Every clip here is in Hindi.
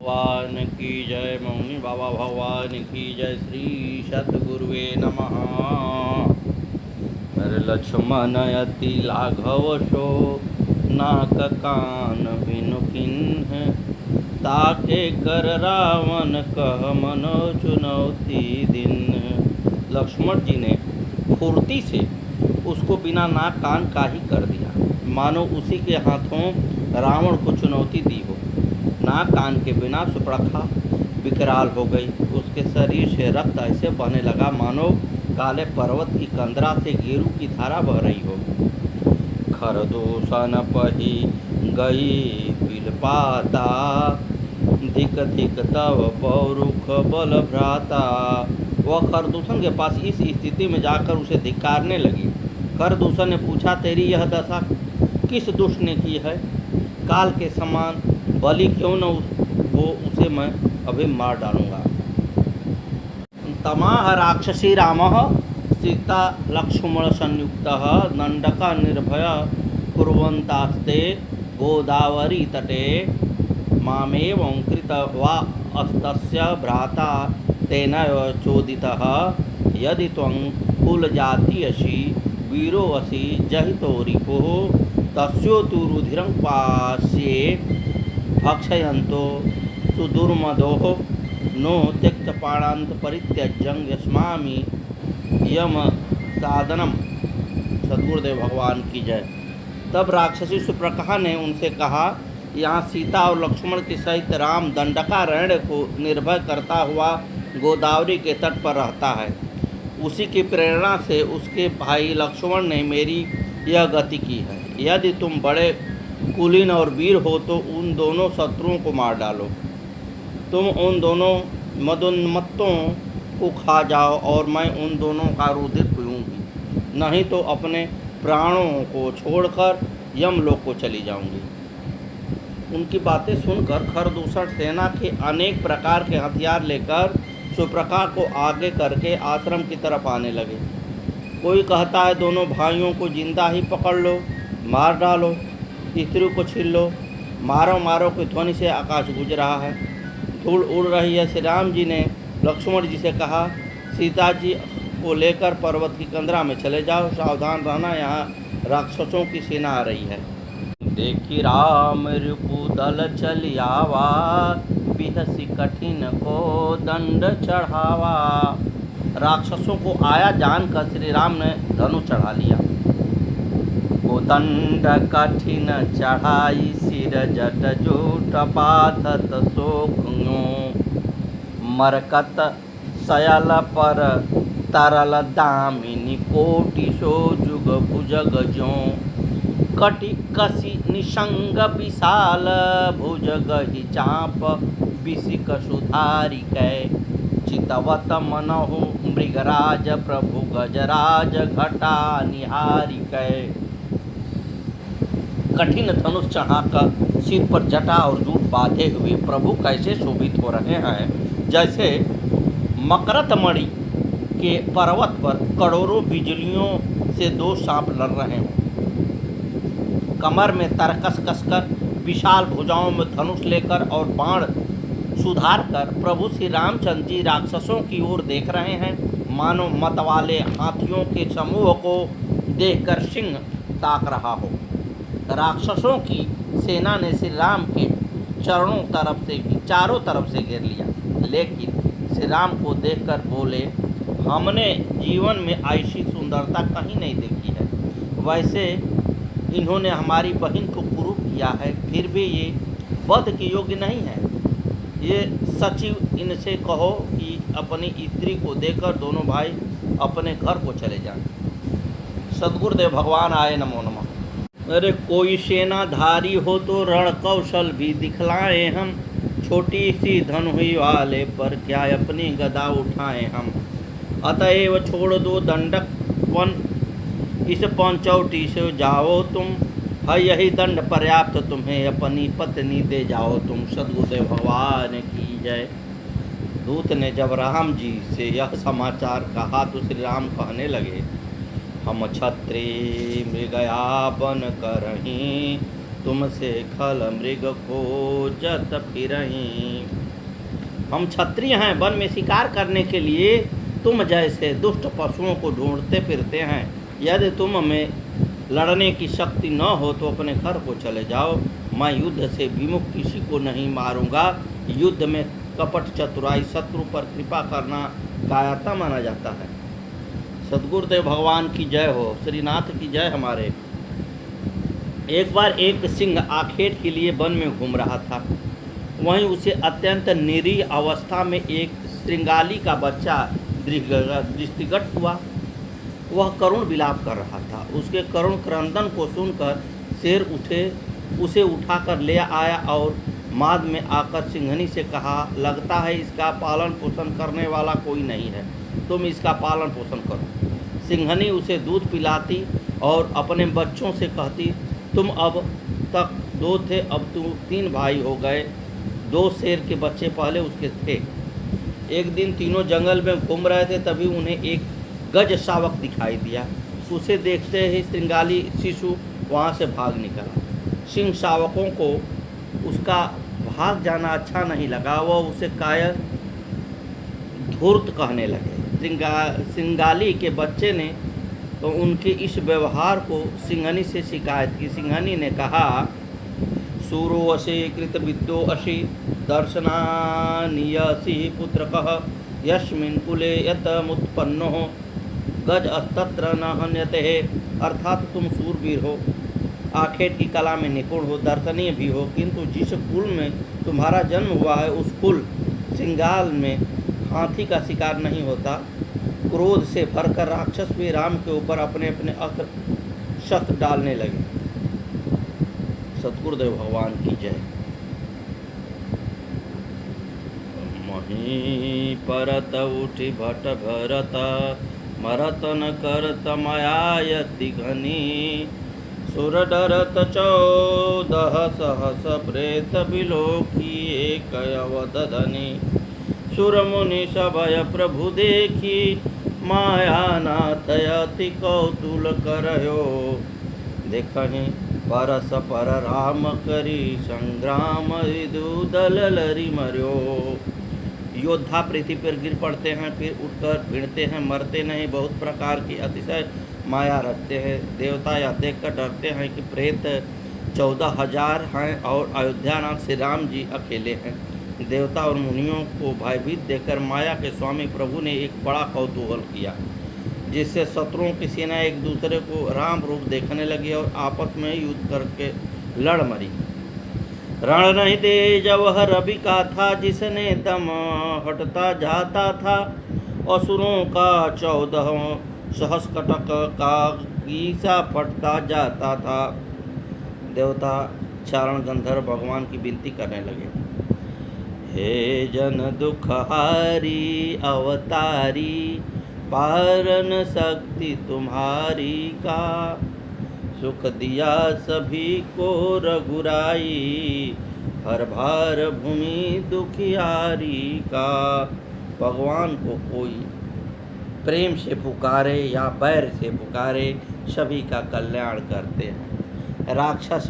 भगवान की जय। मौनी बाबा भगवान की जय। श्री सद्गुरुवे नमः। लक्ष्मण अति लाघव सो नाक कान बिनु किन्ह, ताके कर रावण कह मनो चुनौती दिन। लक्ष्मण जी ने फुर्ती से उसको बिना नाक कान का ही कर दिया, मानो उसी के हाथों रावण को चुनौती दी हो। नाक कान के बिना सुपड़खा विकराल हो गई। उसके शरीर से रक्त ऐसे बहने लगा मानो काले पर्वत की कंदरा से गेरू की धारा बह रही हो। खरदूषण पही गई बिलपाता, धिक धिक तव पौरुख बल भ्राता। वह खरदूषण के पास इस स्थिति में जाकर उसे धिक्कारने लगी। खरदूषण ने पूछा, तेरी यह दशा किस दुष्ट ने की है? काल के समान बलि क्यों न हो, उसे मैं अभी मार डालूंगा। तमाह राक्षसी रामः सीता लक्ष्मण संयुक्तः, दंडका निर्भय कुर्वन्तास्ते गोदावरी तटे। मामेवं कृत्वा अस्तस्य भ्राता तेन चोदितः, यदि त्वं कुलजातीयसि वीरोऽसि जहितो रिपुः, तस्योतु रुधिरं पास्ये भक्षयन्तो सुदुर्मदोः। नो त्यक्तपाणान्त परित्यज्यं यस्मामि यम साधनम। सद्गुरुदेव भगवान की जय। तब राक्षसी सुप्रकहा ने उनसे कहा, यहाँ सीता और लक्ष्मण के सहित राम दंडकारण्य को निर्भय करता हुआ गोदावरी के तट पर रहता है। उसी की प्रेरणा से उसके भाई लक्ष्मण ने मेरी यह गति की है। यदि तुम बड़े कुलीन और वीर हो तो उन दोनों शत्रुओं को मार डालो। तुम उन दोनों मदोन्मत्तों को खा जाओ और मैं उन दोनों का रुधिर पीऊँगी, नहीं तो अपने प्राणों को छोड़कर यमलोक को चली जाऊंगी। उनकी बातें सुनकर खरदूषण सेना के अनेक प्रकार के हथियार लेकर सुप्रका को आगे करके आश्रम की तरफ आने लगे। कोई कहता है दोनों भाइयों को जिंदा ही पकड़ लो, मार डालो, स्त्री को छीन लो। मारो मारो की ध्वनि से आकाश गूंज रहा है, धूल उड़ रही है। श्री राम जी ने लक्ष्मण जी से कहा, सीता जी को लेकर पर्वत की कंदरा में चले जाओ, सावधान रहना, यहाँ राक्षसों की सेना आ रही है। देखी राम रिपुदल चली आवा, बिहसी कठिन को दंड चढ़ावा। राक्षसों को आया जानकर श्री राम ने धनु चढ़ा लिया। को दंड कठिन चढ़ाई, सिर जट जूट बाधत शोकनो। मरकत सयल पर तरल दामिनी, कोटि सो जुग भुजग जो। कटि कसी निशंग विशाल, भुजग ही चाप बिसिक सुधारी कै। चितवत मनहु मृगराज, प्रभु गजराज घटा निहारी कै। कठिन धनुष चढ़ाकर सिर पर जटा और जूट बांधे हुए प्रभु कैसे शोभित हो रहे हैं, जैसे मकरतमणि के पर्वत पर करोड़ों बिजलियों से दो सांप लड़ रहे हों। कमर में तरकस कसकर, विशाल भुजाओं में धनुष लेकर और बाण सुधार कर प्रभु श्री रामचंद्र जी राक्षसों की ओर देख रहे हैं, मानो मतवाले हाथियों के समूह को देखकर सिंह ताक रहा हो। राक्षसों की सेना ने श्री राम के चारों तरफ से घेर लिया, लेकिन श्री राम को देखकर बोले, हमने जीवन में ऐसी सुंदरता कहीं नहीं देखी है। वैसे इन्होंने हमारी बहन को कुरूप किया है, फिर भी ये वध के योग्य नहीं है। ये सचिव इनसे कहो कि अपनी स्त्री को देकर दोनों भाई अपने घर को चले जाएं। सद्गुरुदेव भगवान आए नमो नमः। अरे कोई सेनाधारी हो तो रण कौशल भी दिखलाएं हम, छोटी सी धनुई वाले पर क्या अपनी गदा उठाएं हम। अतएव छोड़ दो दंडकपन, इस पंचौटी से जाओ तुम, है यही दंड पर्याप्त तुम्हें, अपनी पत्नी दे जाओ तुम। सद्गुरुदेव भगवान की जय। दूत ने जब राम जी से यह समाचार कहा तो श्री राम कहने लगे, हम क्षत्रिय मृगया बन करहीं, तुमसे खल मृग खोजत फिरहीं। हम क्षत्रिय हैं, वन में शिकार करने के लिए तुम जैसे दुष्ट पशुओं को ढूंढते फिरते हैं। यदि तुम में लड़ने की शक्ति न हो तो अपने घर को चले जाओ। मैं युद्ध से विमुख किसी को नहीं मारूंगा। युद्ध में कपट चतुराई, शत्रु पर कृपा करना कायरता माना जाता है। सद्गुरुदेव भगवान की जय हो, श्रीनाथ की जय। हमारे एक बार एक सिंह आखेट के लिए वन में घूम रहा था। वहीं उसे अत्यंत निरीह अवस्था में एक श्रृंगाली का बच्चा दृष्टिगत हुआ। वह करुण विलाप कर रहा था। उसके करुण क्रंदन को सुनकर शेर उसे उठाकर ले आया और माद में आकर सिंहनी से कहा, लगता है इसका पालन पोषण करने वाला कोई नहीं है, तुम इसका पालन पोषण करो। सिंहनी उसे दूध पिलाती और अपने बच्चों से कहती, तुम अब तक 2 थे, अब तुम 3 भाई हो गए। 2 शेर के बच्चे पहले उसके थे। एक दिन तीनों जंगल में घूम रहे थे, तभी उन्हें एक गज शावक दिखाई दिया। उसे देखते ही श्रृंगाली शिशु वहाँ से भाग निकला। सिंह शावकों को उसका भाग जाना अच्छा नहीं लगा। वह उसे कायर धूर्त कहने लगे। श्रृंगाली के बच्चे ने तो उनके इस व्यवहार को सिंहनी से शिकायत की। सिंहनी ने कहा, सूरो अशि कृत विद्यो अशि दर्शनानियसि पुत्रकः यस्मिन् कुले यतमुत्पन्नो गज अस्तत्र न हन्यते। अर्थात तुम सूरवीर हो, आखेट की कला में निपुण हो, दर्शनीय भी हो, किंतु जिस कुल में तुम्हारा जन्म हुआ है उस कुल सिंगाल में हाथी का शिकार नहीं होता। क्रोध से भरकर राक्षस भी राम के ऊपर अपने अपने अस्त्र शस्त्र डालने लगे। सद्गुरुदेव भगवान की जय। मही परत उठी भट भरत मरत न करत मायायति घनी। सुर डरत 14 सहस प्रेत बिलोकी एक अवधनि। सुर मुनि सभय प्रभु देखी माया नाथ अति कौतुल करयो। देखहि परस पर राम करी संग्राम विदुदल लरी मर्यो। योद्धा पृथ्वी पर गिर पड़ते हैं, फिर उठकर भिड़ते हैं, मरते नहीं। बहुत प्रकार की अतिशय माया रखते हैं। देवता यह देखकर डरते हैं कि प्रेत 14,000 हैं और अयोध्यानाथ श्री राम जी अकेले हैं। देवता और मुनियों को भयभीत देखकर माया के स्वामी प्रभु ने एक बड़ा कौतूहल किया, जिससे शत्रुओं की सेना एक दूसरे को राम रूप देखने लगी और आपस में युद्ध करके लड़ मरी। रण नहीं दे जब रवि का था, जिसने दम हटता जाता था। असुरों का 14 सहस कटक का गीसा फटता जाता था। देवता चारण गंधर्व भगवान की विनती करने लगे, हे जन दुखहारी अवतारी, पारन शक्ति तुम्हारी का। सुख दिया सभी को रघुराई, हर भार भूमि दुखियारी का। भगवान को कोई प्रेम से पुकारे या बैर से पुकारे, सभी का कल्याण करते हैं। राक्षस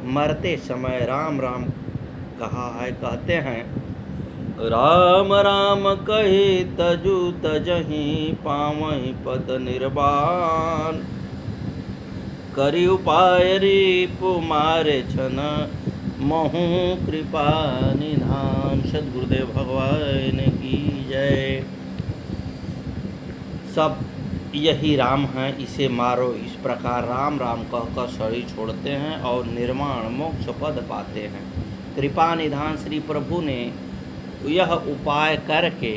मरते समय राम राम कहा है, कहते हैं, राम राम कहे तजु तजहि, पावहि पद निर्वाण। करि उपाय रिपु मारे छन, महु कृपा निधान। सद्गुरुदेव भगवान की जय। सब यही राम है, इसे मारो। इस प्रकार राम राम कहकर शरीर छोड़ते हैं और निर्वाण मोक्ष पद पाते हैं। कृपा निधान श्री प्रभु ने यह उपाय करके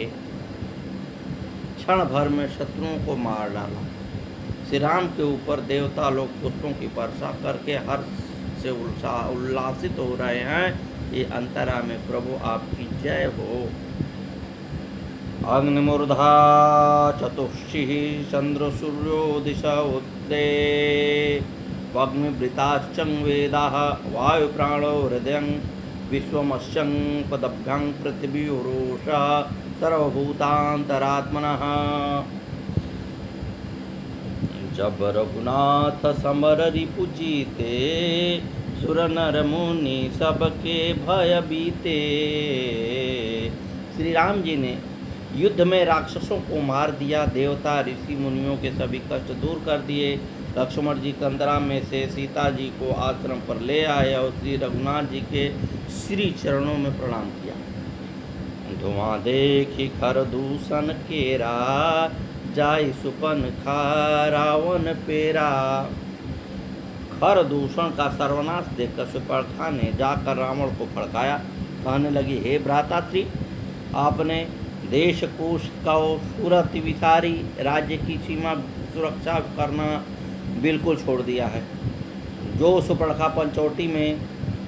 क्षण भर में शत्रुओं को मार डाला। श्री राम के ऊपर देवता लोग पुष्पों की वर्षा करके हर्ष से उल्लासित हो रहे हैं। ये अंतरा में प्रभु आपकी जय हो। अग्निमूर्धा चतुष्षिः चंद्र सूर्यो दिशा उदे। अग्निवृताश्चं वेदाः वायु प्राणो हृदयं। विश्वमस्यं पदभ्यं सर्वभूतांतरात्मनः। जब रघुनाथ समर रिपु जीते, सुर नर मुनि सबके भय बीते। श्री राम जी ने युद्ध में राक्षसों को मार दिया, देवता ऋषि मुनियों के सभी कष्ट दूर कर दिए। लक्ष्मण जी कंदरा में से सीता जी को आश्रम पर ले आए और श्री रघुनाथ जी के श्री चरणों में प्रणाम किया। धुआं देखी खर दूषण केरा, जाय सुपन खा रावण पेरा। खर दूषण का सर्वनाश देखकर सुपर्णखा ने जाकर रावण को भड़काया। कहने लगी, हे भ्राताश्री, आपने देश कोश का सूरत विसारी राज्य की सीमा सुरक्षा करना बिल्कुल छोड़ दिया है। जो सुपर्णखा पंचवटी में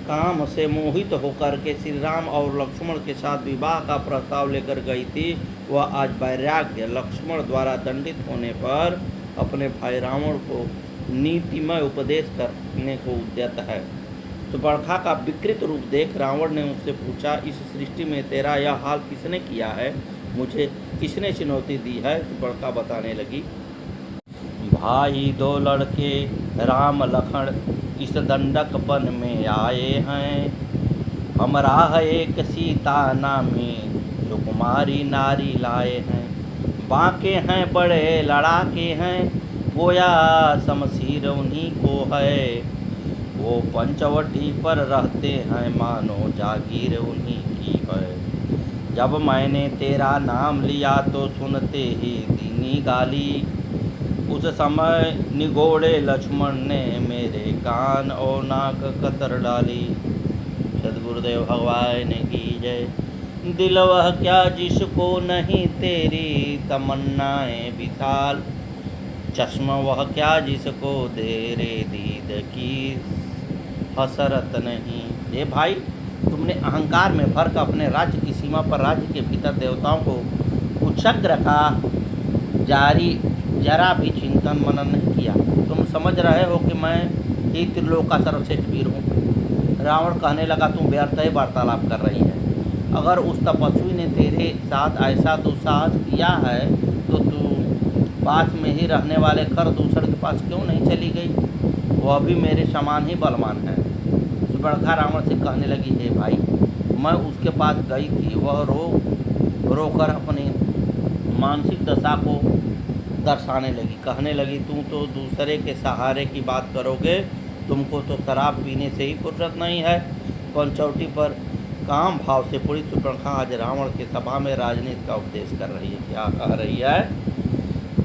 काम से मोहित होकर के श्री राम और लक्ष्मण के साथ विवाह का प्रस्ताव लेकर गई थी, वह आज वैराग्य लक्ष्मण द्वारा दंडित होने पर अपने भाई रावण को नीतिमय उपदेश करने को उद्यत है। सुपर्णखा का विकृत रूप देख रावण ने उससे पूछा, इस सृष्टि में तेरा यह हाल किसने किया है? मुझे किसने चुनौती दी है? सुपर्णखा बताने लगी, भाई दो लड़के राम लखन इस दंडक वन में आए हैं। हमरा एक सीता नामी सुकुमारी नारी लाए हैं। बांके हैं बड़े लड़ाके हैं, गोया शमशीर उन्हीं को है। वो पंचवटी पर रहते हैं, मानो जागीर उन्हीं की है। जब मैंने तेरा नाम लिया तो सुनते ही दीनी गाली। उस समय निगोड़े लक्ष्मण ने मेरे कान और नाक कतर डाली। सद्गुरुदेव भगवान की जय। दिल वह क्या जिसको नहीं तेरी तमन्नाएं विशाल। चश्मा वह क्या जिसको तेरे दीद की हसरत नहीं। ये भाई, तुमने अहंकार में भर कर अपने राज्य की सीमा पर राज्य के भीतर देवताओं को कुचक्र का जारी जरा भी चिंतन मनन नहीं किया। तुम समझ रहे हो कि मैं ही त्रिलोक का सर्वश्रेष्ठ वीर हूँ। रावण कहने लगा, तुम व्यर्थ ही वार्तालाप कर रही है। अगर उस तपस्वी ने तेरे साथ ऐसा दुस्साहस किया है तो तू पास में ही रहने वाले खर दूसर के पास क्यों नहीं चली गई? वह भी मेरे समान ही बलवान है। सुपर्णखा रावण से कहने लगी, हे भाई, मैं उसके पास गई थी। वह रोकर अपनी मानसिक दशा को दर्शाने लगी। कहने लगी, तुम तो दूसरे के सहारे की बात करोगे, तुमको तो शराब पीने से ही फुर्सत नहीं है। पंचवटी पर काम भाव से पूरी सुपर्णखा आज रावण के सभा में राजनीति का उपदेश कर रही है। क्या कह रही है?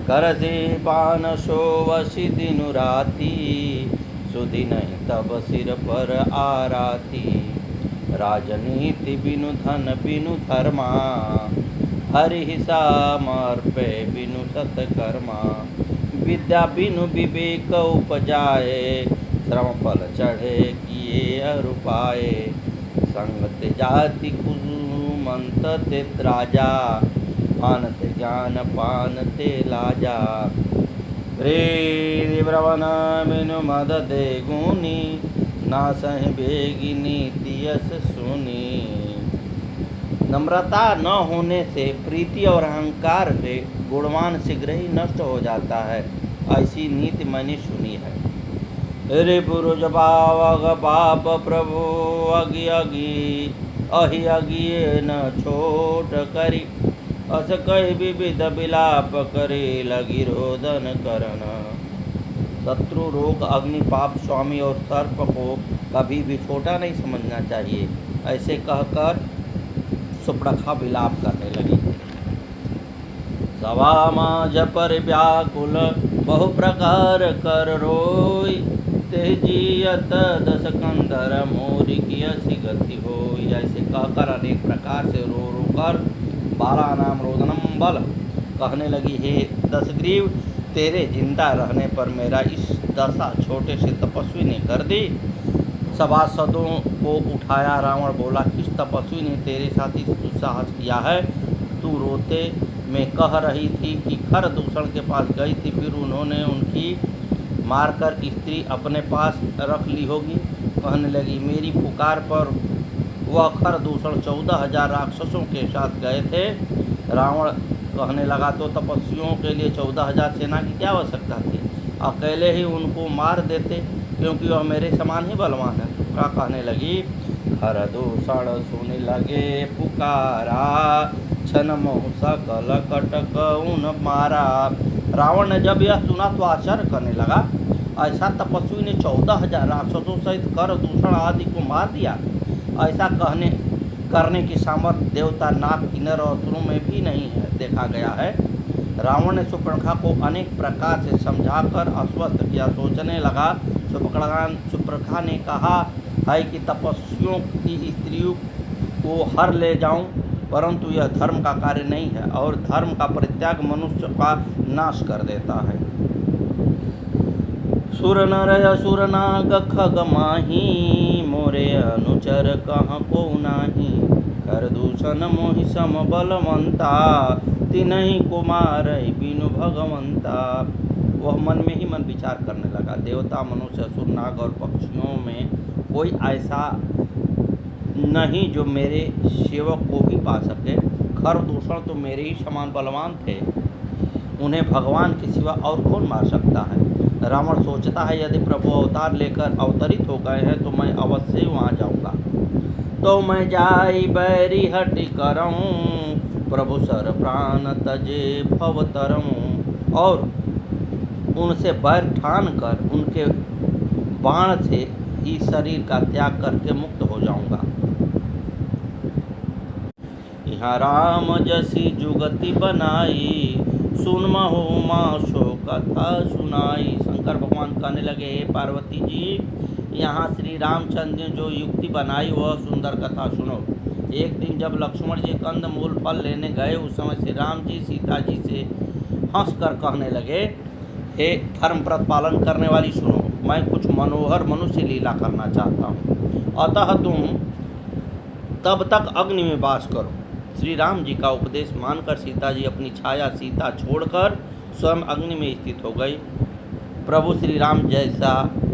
कर से पान सो वसी दिनु राती, सुधि नहीं तब सिर पर आराती। राजनीति बिनु धन बिनु धर्मा, हरि हिसामर पे बिनु सतकर्मा। विद्या बिनु विवेक उपजाए, श्रम फल चढ़े किए अरुपाए। संगत जाति कुसुमंत ते राजा, आनत ज्ञान पान ते लाजा। ब्रवन बिनु मद दे गुनी, ना सह बेगिनी तियस सुनी। नम्रता न होने से, प्रीति और अहंकार से गुणवान शीघ्र ही नष्ट हो जाता है। ऐसी नीति मैंने सुनी है। रे पुरुष पावक पाप प्रभु अगी अगी, अहि अगिए न छोट करी। अस कई विविध विलाप करे, लगी रोदन करना। शत्रु, रोग, अग्नि, पाप, स्वामी और सर्प को कभी भी छोटा नहीं समझना चाहिए। ऐसे कहकर सुपर्णखा विलाप करने लगी। सभा माज पर व्याकुल बहु प्रकार कर रोई। तेजियत दस कंधर मोरी की गति हो। ऐसे कहकर अनेक प्रकार से रो रो कर बाला नाम रोदनम बल कहने लगी, हे दशग्रीव, तेरे जिंदा रहने पर मेरा इस दशा छोटे से तपस्वी ने कर दी। सभासदों को उठाया। रावण बोला, किस तपस्वी ने तेरे साथ इस दुस्साहस किया है? तू रोते में कह रही थी कि खर दूषण के पास गई थी, फिर उन्होंने उनकी मारकर स्त्री अपने पास रख ली होगी। कहने लगी, मेरी पुकार पर वह खर दूषण 14,000 राक्षसों के साथ गए थे। रावण कहने लगा, तो तपस्वियों के लिए 14,000 सेना की क्या आवश्यकता थी? अकेले ही उनको मार देते, क्योंकि वह मेरे समान ही बलवान है। क्या कहने लगी, हर दूषण सुन लगे पुकारा, छन मोह सकल कटक उन मारा। रावण ने जब यह सुना तो आश्चर्य करने लगा, ऐसा तपस्वी ने 14,000 राक्षसों सहित कर दूषण आदि को मार दिया। ऐसा करने की सामर्थ्य देवता, नाग, किन्नर और असुरों में भी नहीं है, देखा गया है। रावण ने शूर्पणखा को अनेक प्रकार से समझाकर आश्वस्त किया। सोचने लगा, शूर्पणखा ने कहा है कि तपस्वियों की स्त्रियों को हर ले जाऊं, परंतु यह धर्म का कार्य नहीं है और धर्म का परित्याग मनुष्य का नाश कर देता है। सुर नर असुर नाग खग माही, मोरे अनुचर कहाँ को नाही। कर दूषण मोहि सम बलवंता, तिन्हि कुमार बिनु भगवंता। वह मन में ही मन विचार करने लगा, देवता, मनुष्य, असुर, नाग और पक्षियों में कोई ऐसा नहीं जो मेरे सेवक को भी पा सके। खर दूषण तो मेरे ही समान बलवान थे, उन्हें भगवान के सिवा और कौन मार सकता है। रावण सोचता है, यदि प्रभु अवतार लेकर अवतरित हो गए हैं तो मैं अवश्य ही वहाँ जाऊँगा। तो मैं जाई बैरी हटि करऊँ, प्रभु सर प्राण तजे भवतरऊँ। और उनसे बैर ठान कर उनके बाण से ही शरीर का त्याग करके मुक्त हो जाऊँगा। यहाँ राम जसी जुगति बनाई, सुनमहु माँ सो कथा सुनाई। शंकर भगवान कहने लगे, हे पार्वती जी, यहाँ श्री रामचंद्र ने जो युक्ति बनाई वह सुंदर कथा सुनो। एक दिन जब लक्ष्मण जी कंद मूल फल लेने गए, उस समय श्री राम जी सीता जी से हंसकर कहने लगे, हे धर्मव्रत पालन करने वाली सुनो, मैं कुछ मनोहर मनुष्य लीला करना चाहता हूँ, अतः तुम तब तक अग्नि में वास करो। श्री राम जी का उपदेश मानकर सीता जी अपनी छाया सीता छोड़कर स्वयं अग्नि में स्थित हो गई। प्रभु श्री राम जैसा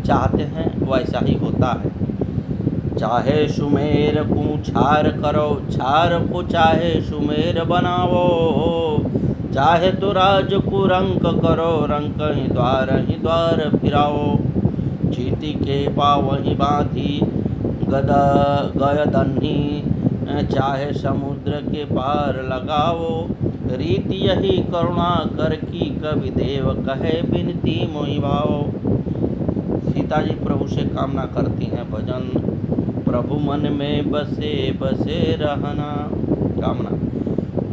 चाहते हैं वैसा ही होता है। चाहे सुमेर को छार करो, छार को चाहे सुमेर बनाओ, चाहे तो राज को रंक करो, रंक ही द्वार फिराओ। चींटी के पाँव ही बांधी गयदन्ही, चाहे समुद्र के पार लगाओ। रीति यही करुणा कर की, कवि देव कहे बिनती मोहि भाओ। सीता जी प्रभु से कामना करती हैं भजन, प्रभु मन में बसे बसे रहना। कामना,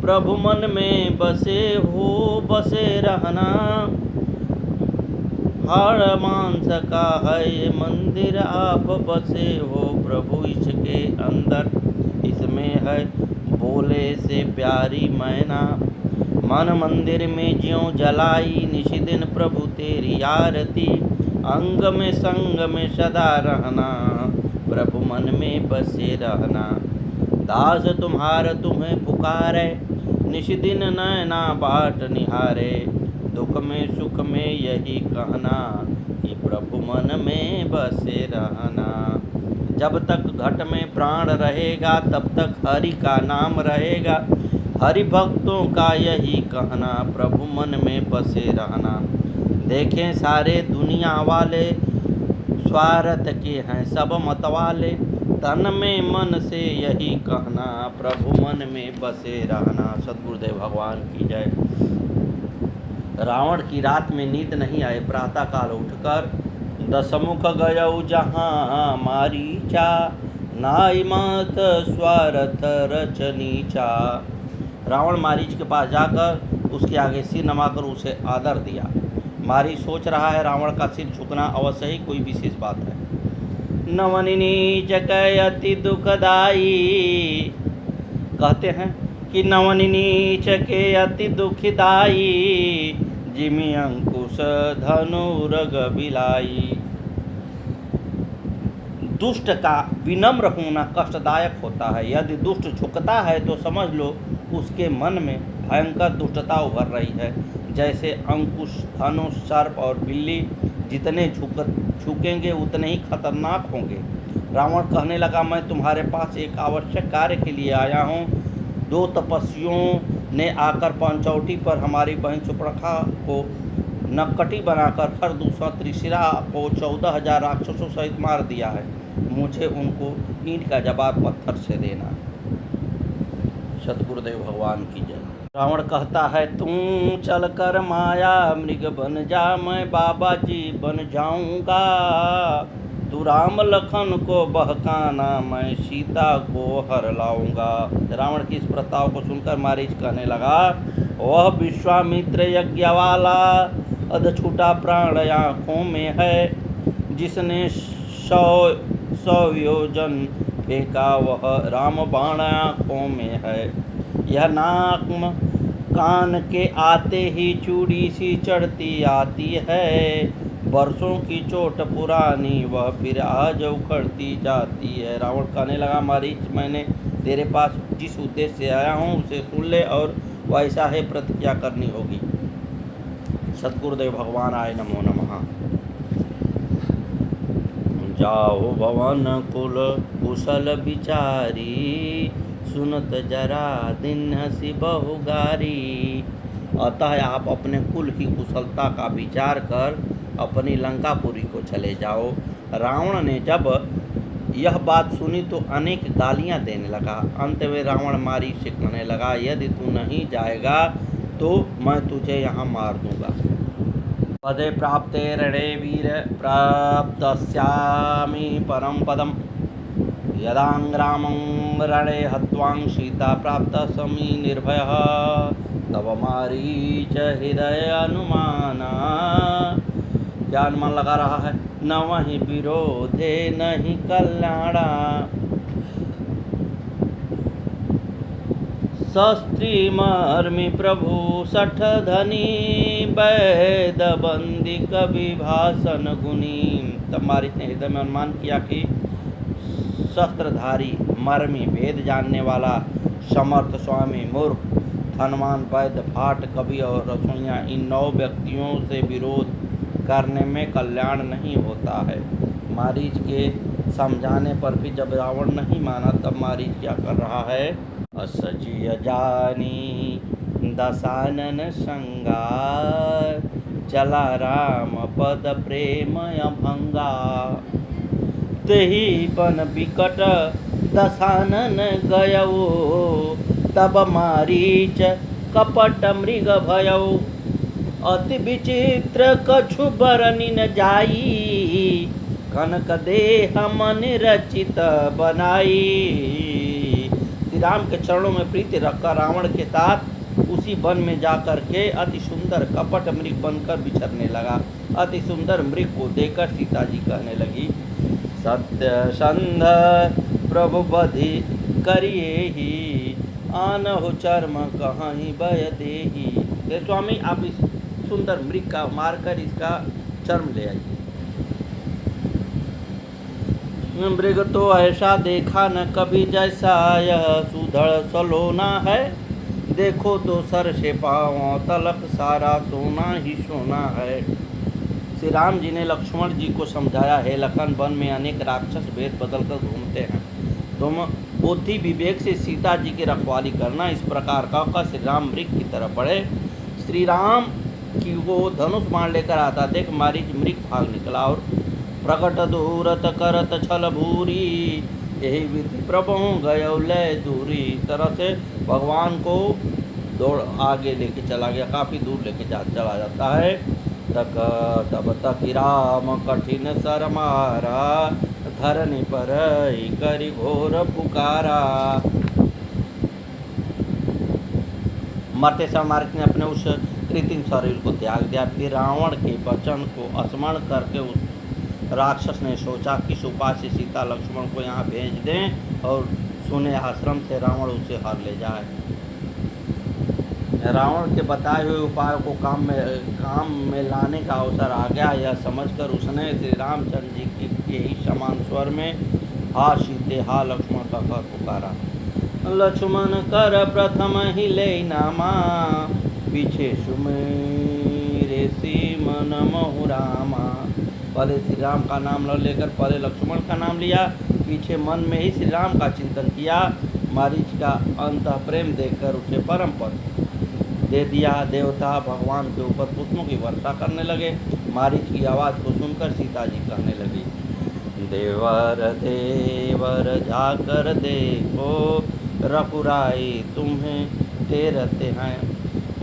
प्रभु मन में बसे हो बसे रहना, हाड़ मांस का है मंदिर आप बसे हो, प्रभु इसके अंदर इसमें है बोले से प्यारी मैना। मन मंदिर में ज्यों जलाई, निशिदिन प्रभु तेरी आरती, अंग में संग में सदा रहना, प्रभु मन में बसे रहना। दास तुम्हार तुम्हें पुकारे, निशिदिन नैना बाट निहारे, दुख में सुख में यही कहना, कि प्रभु मन में बसे रहना। जब तक घट में प्राण रहेगा तब तक हरि का नाम रहेगा, हरि भक्तों का यही कहना, प्रभु मन में बसे रहना। देखें सारे दुनिया वाले, स्वार्थ के हैं सब मत वाले, तन में मन से यही कहना, प्रभु मन में बसे रहना। सद्गुरुदेव भगवान की जय। रावण की रात में नींद नहीं आए, प्रातःकाल उठकर दशमुख गयऊ जहाँ मारीचा, नाई मात स्वार्थ रचनीचा। रावण मारीच के पास जाकर उसके आगे सिर नमाकर उसे आदर दिया। मारीच सोच रहा है रावण का सिर झुकना अवश्य ही कोई विशेष बात है। नवनीच अति दुखदाई, कहते हैं कि नवनीच के अति दुखदाई, जिमि अंकुश धनुरग बिलाई। दुष्ट का विनम्र होना कष्टदायक होता है। यदि दुष्ट झुकता है तो समझ लो उसके मन में भयंकर दुष्टता उभर रही है। जैसे अंकुश, धनुष, सर्प और बिल्ली जितने झुकेंगे उतने ही खतरनाक होंगे। रावण कहने लगा, मैं तुम्हारे पास एक आवश्यक कार्य के लिए आया हूँ। 2 तपस्वियों ने आकर पंचौटी पर हमारी बहन शूर्पणखा को नक्कटी बनाकर हर दूसरा त्रिशिरा को 14,000 राक्षसों सहित मार दिया है। मुझे उनको ईंट का जवाब पत्थर से देना। सतगुरुदेव भगवान की जय। रावण कहता है, तू चल कर माया मृग बन जा, मैं बाबा जी बन जाऊंगा। तू राम लखन को बहकाना, मैं सीता को हर लाऊंगा। रावण की इस प्रस्ताव को सुनकर मारीच कहने लगा, वह विश्वामित्र यज्ञ वाला अध छूटा प्राण आँखों में है, जिसने 100 योजन फेंका वह राम बाण आँखों में है। यह नाक कान के आते ही चूड़ी सी चढ़ती आती है, बरसों की चोट पुरानी वह फिर आज उखड़ती जाती है। रावण कहने लगा, मारीच मैंने तेरे पास जिस उद्देश्य से आया हूँ उसे सुन ले और वैसा है प्रतिज्ञा करनी होगी। सतगुरुदेव भगवान आए नमो नमः। जाओ भवन कुल कुशल विचारी, सुनत जरा दिन हसी बहुगारी। अतः आप अपने कुल की कुशलता का विचार कर अपनी लंकापुरी को चले जाओ। रावण ने जब यह बात सुनी तो अनेक गालियां देने लगा। अंत में रावण मारी से कहने लगा, यदि तू नहीं जाएगा तो मैं तुझे यहाँ मार दूंगा। पदे प्राप्ते रणे वीर प्राप्तस्यामि परम पदम, यदांग्रामं रणे हत्वां सीता प्राप्त समी निर्भयः। तब मारीच हृदय अनुमाना। क्या अनुमान लगा रहा है? न वहीं विरोधे नहीं कल्याणा, शस्त्री मर्मि प्रभु सठ धनी, वैद बंदी कवि भाषण गुनी। तब मारीच ने हृदय में अनुमान किया कि शस्त्रधारी मर्मी वेद जानने वाला समर्थ स्वामी मूर्ख धनवान वैद्य भाट कवि और रसोइया, इन 9 व्यक्तियों से विरोध करने में कल्याण नहीं होता है। मारीच के समझाने पर भी जब रावण नहीं माना तब मारीच क्या कर रहा है? असजिय जानी दशानन संगार, चला राम पद प्रेम भंगा। तेहि बन बिकट दशानन गयऊ, तब मारीच कपट मृग भयऊ। अति विचित्र कछु बरनि न जाई, कनक देह मन रचित बनाई। श्री राम के चरणों में प्रीति रखकर रावण के साथ उसी वन में जाकर के अति सुंदर कपट मृग बनकर विचरने लगा। अति सुंदर मृग को देखकर सीता जी कहने लगी, सत्य संध प्रभु बधि करिए ही, आनहु चर्म कहीं बय देही। स्वामी आप इस सुंदर मृग का मारकर इसका चर्म ले आइए। मृग तो ऐसा देखा न कभी, जैसा यह सुधड़ सलोना है। देखो तो सर से पाँव तलक सारा सोना ही सोना है। श्री राम जी ने लक्ष्मण जी को समझाया, है लखन वन में अनेक राक्षस भेद बदल कर घूमते हैं, तुम बुद्धि विवेक से सीता जी की रखवाली करना। इस प्रकार का श्री राम मृग की तरफ बढ़े। श्री राम की वो धनुष बाण लेकर आता देख मारीच मृग भाग निकला और प्रकट दूरत करत छल भूरी, यही विधि प्रभु गयो लय दूरी। इस तरह से भगवान को दौड़ आगे लेके चला गया, काफ़ी दूर लेके चला जाता है। तब तक राम कठिन सर मारा, धरनी पर करी घोर पुकारा। मरते समय मार्ग ने अपने उस कृत्रिम शरीर को त्याग दिया। फिर रावण के वचन को स्मरण करके उस राक्षस ने सोचा कि उपाय से सीता लक्ष्मण को यहाँ भेज दें और सुने आश्रम से रावण उसे हर ले जाए। रावण के बताए हुए उपाय को काम में लाने का अवसर आ गया। यह समझकर उसने श्री रामचंद्र जी के ही समान स्वर में हा सीते हा लक्ष्मण का कर पुकारा। लक्ष्मण कर प्रथम ही ले नामा, पीछे सुमेरे सीम नमहु रामा। पहले श्री राम का नाम लेकर पहले लक्ष्मण का नाम लिया, पीछे मन में ही श्री राम का चिंतन किया। मारीच का अंतः प्रेम देखकर उठे परम पद। दे दिया। देवता भगवान के ऊपर पुष्पों की वर्षा करने लगे। मारीच की आवाज़ को सुनकर सीता जी कहने लगी, देवर देवर जाकर देखो, रघुराई तुम्हें तेरते हैं।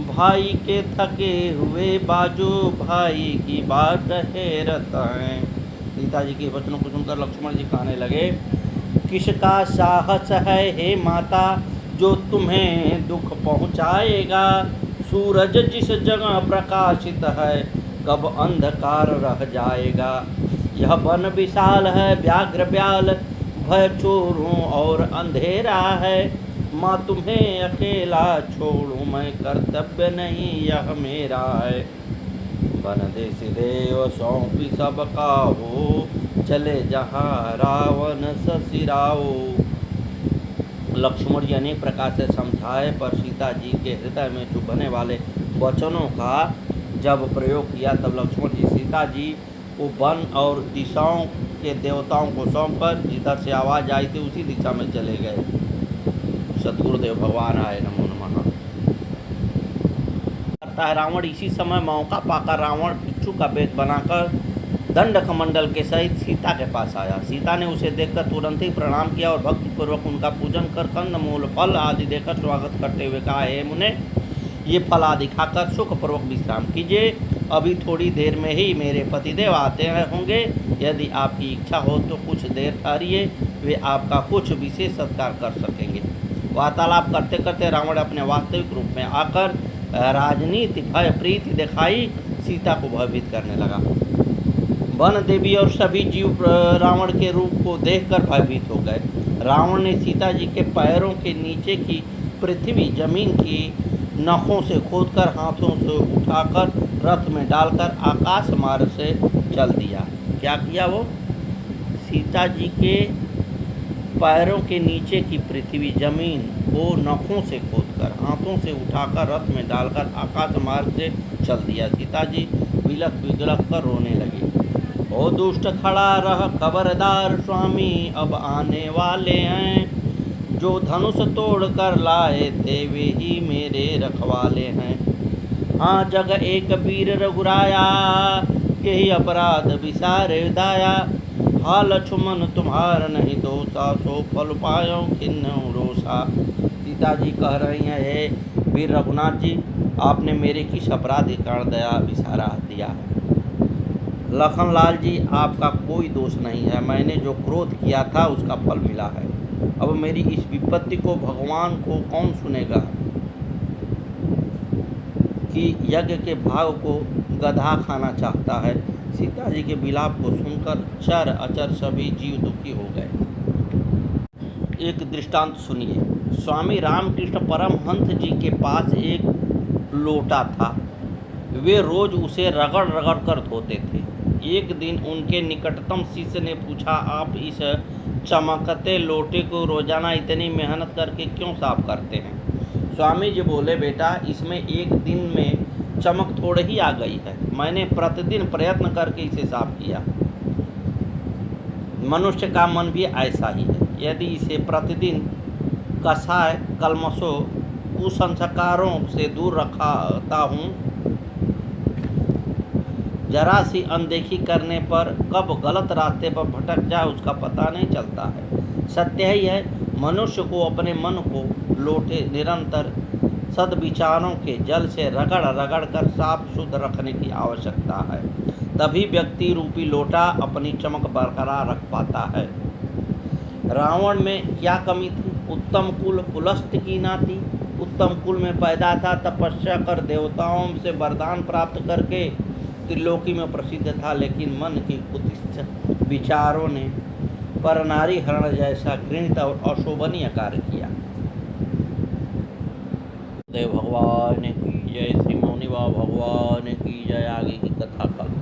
भाई के थके हुए बाजू भाई की बात हैरत हैं। सीता जी के वचनों को सुनकर लक्ष्मण जी कहने लगे, किसका साहस है हे माता जो तुम्हें दुख पहुँचाएगा। सूरज जिस जगह प्रकाशित है कब अंधकार रह जाएगा। यह वन विशाल है व्याघ्र ब्याल, भय चोरों और अंधेरा है। माँ तुम्हें अकेला छोड़ूं मैं, कर्तव्य नहीं यह मेरा है। बन देश देव सौंपी सब काहू, चले जहाँ रावण ससिराओ। लक्ष्मण जी अनेक प्रकार से समझाए, पर सीता जी के हृदय में चुभने वाले वचनों का जब प्रयोग किया तब लक्ष्मण जी सीता जी को वन और दिशाओं के देवताओं को सौंपकर जिधर से आवाज़ आई थी उसी दिशा में चले गए। सद्गुरुदेव भगवान आए, नमो नमः। करता है रावण इसी समय मौका पाकर रावण भिक्षु का वेश बनाकर दंड कमंडल के सहित सीता के पास आया। सीता ने उसे देखकर तुरंत ही प्रणाम किया और भक्तिपूर्वक उनका पूजन कर कंद मूल फल आदि देकर स्वागत करते हुए कहा, हे मुने, ये फल आदि खाकर सुखपूर्वक विश्राम कीजिए। अभी थोड़ी देर में ही मेरे पतिदेव आते होंगे। यदि आपकी इच्छा हो तो कुछ देर ठहरिए, वे आपका कुछ विशेष सत्कार कर सकेंगे। वार्तालाप करते करते रावण अपने वास्तविक रूप में आकर राजनीति भय प्रीति दिखाई सीता को भयभीत करने लगा। वन देवी और सभी जीव रावण के रूप को देखकर भयभीत हो गए। रावण ने सीता जी के पैरों के नीचे की पृथ्वी जमीन की नखों से खोदकर हाथों से उठाकर रथ में डालकर आकाश मार्ग से चल दिया। क्या किया वो? सीता जी के पैरों के नीचे की पृथ्वी जमीन को नखों से खोदकर हाथों से उठाकर रथ में डालकर आकाश मार्ग से चल दिया। सीता जी बिलख बिलख कर रोने लगी। ओ दुष्ट खड़ा रह खबरदार, स्वामी अब आने वाले हैं। जो धनुष तोड़ कर लाए थे वे ही मेरे रखवाले हैं। हाँ जग एक वीर रघुराया, के ही अपराध विसारे दाया। हा लक्ष्मण तुम्हार नहीं दोषा, सो फल पायो किन्नु रोषा। सीता जी कह रही हैं, हे वीर रघुनाथ जी, आपने मेरे किस अपराध के कारण दया विसारा दिया है। लखनलाल जी, आपका कोई दोष नहीं है। मैंने जो क्रोध किया था उसका फल मिला है। अब मेरी इस विपत्ति को भगवान को कौन सुनेगा कि यज्ञ के भाग को गधा खाना चाहता है। सीता जी के विलाप को सुनकर चर अचर सभी जीव दुखी हो गए। एक दृष्टांत सुनिए। स्वामी रामकृष्ण परमहंस जी के पास एक लोटा था। वे रोज उसे रगड़ रगड़ कर धोते थे। एक दिन उनके निकटतम शिष्य ने पूछा, आप इस चमकते लोटे को रोजाना इतनी मेहनत करके क्यों साफ करते हैं। स्वामी जी बोले, बेटा इसमें एक दिन में चमक थोड़ी ही आ गई है। मैंने प्रतिदिन प्रयत्न करके इसे साफ किया। मनुष्य का मन भी ऐसा ही है। यदि इसे प्रतिदिन कसाय कलमशों कुसंस्कारों से दूर रखता हूँ, जरा सी अनदेखी करने पर कब गलत रास्ते पर भटक जाए उसका पता नहीं चलता है। सत्य ही है, मनुष्य को अपने मन को लोटे निरंतर सद्विचारों के जल से रगड़ रगड़ कर साफ शुद्ध रखने की आवश्यकता है। तभी व्यक्ति रूपी लोटा अपनी चमक बरकरार रख पाता है। रावण में क्या कमी थी? उत्तम कुल पुलस्त की नाती। उत्तम कुल में पैदा था, तपस्या कर देवताओं से वरदान प्राप्त करके त्रिलोकी में प्रसिद्ध था, लेकिन मन की कुत्सित विचारों ने पर नारी हरण जैसा घृणित और अशोभनीय कार्य किया। देव भगवान की जय, श्री मौनी बाबा भगवान की जय। आगे की कथा कल।